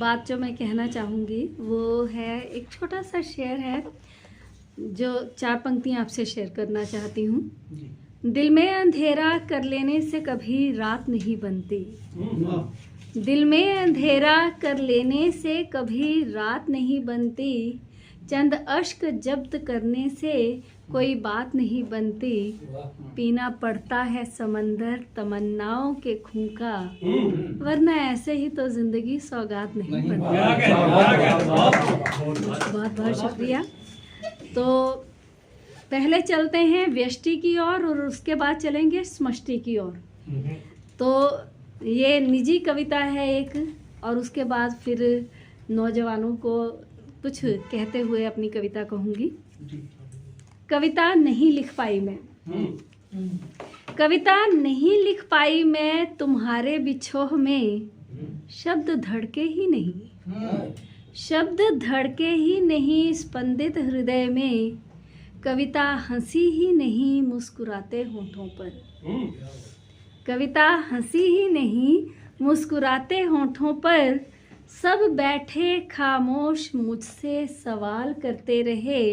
बात जो मैं कहना चाहूँगी वो है, एक छोटा सा शेर है जो 4 पंक्तियाँ आपसे शेयर करना चाहती हूँ। दिल में अंधेरा कर लेने से कभी रात नहीं बनती, दिल में अंधेरा कर लेने से कभी रात नहीं बनती, चंद अश्क जब्त करने से कोई बात नहीं बनती, पीना पड़ता है समंदर तमन्नाओं के खूं का, वरना ऐसे ही तो जिंदगी सौगात नहीं बनती। बहुत बहुत शुक्रिया। तो पहले चलते हैं व्यष्टि की ओर और उसके बाद चलेंगे समष्टि की ओर। तो ये निजी कविता है एक, और उसके बाद फिर नौजवानों को कुछ कहते हुए अपनी कविता कहूँगी। कविता नहीं लिख पाई मैं, कविता नहीं लिख पाई मैं तुम्हारे बिछोह में, शब्द धड़के ही नहीं, शब्द धड़के ही नहीं स्पंदित हृदय में, कविता हंसी ही नहीं मुस्कुराते होठों पर, कविता हंसी ही नहीं मुस्कुराते होठों पर, सब बैठे खामोश मुझसे सवाल करते रहे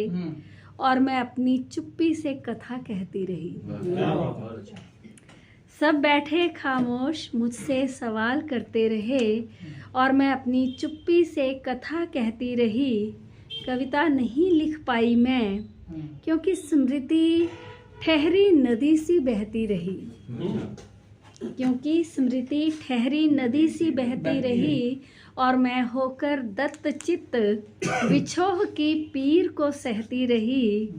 और मैं अपनी चुप्पी से कथा कहती रही। सब बैठे खामोश मुझसे सवाल करते रहे और मैं अपनी चुप्पी से कथा कहती रही। कविता नहीं लिख पाई मैं क्योंकि स्मृति ठहरी नदी सी बहती रही, क्योंकि स्मृति ठहरी नदी सी बहती रही और मैं होकर दत्त चित्त विछोह की पीर को सहती रही।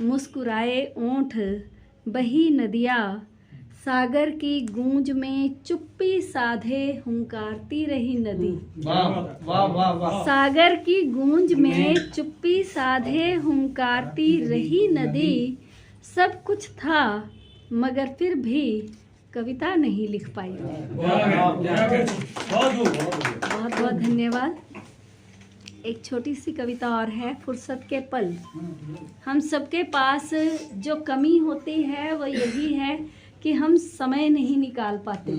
मुस्कुराए ओंठ बही नदियाँ सागर की गूंज में चुप्पी साधे हुंकारती रही नदी, सागर की गूंज में चुप्पी साधे हुंकारती रही नदी। सब कुछ था मगर फिर भी कविता नहीं लिख पाई। बहुत बहुत धन्यवाद। एक छोटी सी कविता और है, फुर्सत के पल। हम सबके पास जो कमी होती है वो यही है कि हम समय नहीं निकाल पाते।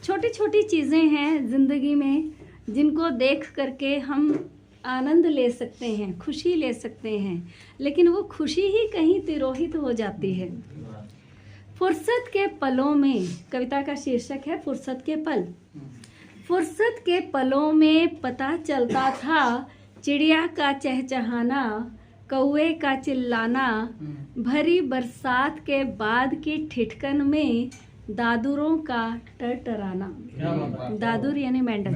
छोटी छोटी चीज़ें हैं ज़िंदगी में जिनको देख करके हम आनंद ले सकते हैं, खुशी ले सकते हैं, लेकिन वो खुशी ही कहीं तिरोहित हो जाती है। फुर्सत के पलों में, कविता का शीर्षक है फुर्सत के पल। फुर्सत के पलों में पता चलता था चिड़िया का चहचहाना, कौवे का चिल्लाना, भरी बरसात के बाद की ठिठकन में दादुरों का टरटराना। दादुर यानी मेंढक।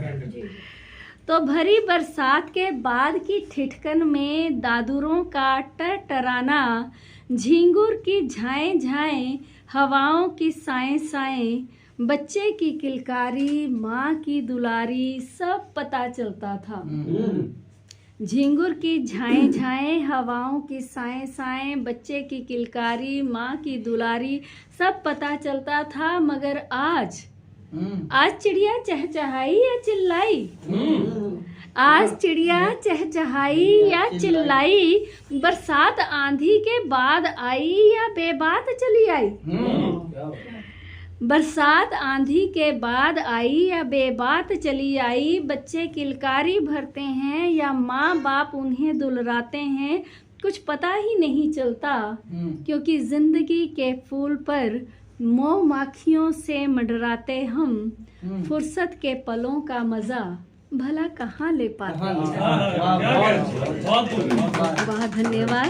तो भरी बरसात के बाद की ठिठकन में दादुरों का टरटराना, झींगुर की झाएं झाएं, हवाओं की साएं साएं, बच्चे की किलकारी, माँ की दुलारी, सब पता चलता था। झींगुर की झाएं झाएं, हवाओं की साएं साएं, बच्चे की किलकारी, माँ की दुलारी, सब पता चलता था। मगर आज चिड़िया चहचहाई या चिल्लाई, आज चिड़िया चहचहाई या चिल्लाई, बरसात आंधी के बाद आई या बेबात चली आई। बरसात आंधी के बाद आई या बेबात चली आई, बच्चे किलकारी भरते हैं या माँ बाप उन्हें दुलराते हैं, कुछ पता ही नहीं चलता, क्योंकि जिंदगी के फूल पर मोह माखियों से मंडराते हम, फुर्सत के पलों का मजा भला कहाँ ले पाते हैं। बहुत धन्यवाद।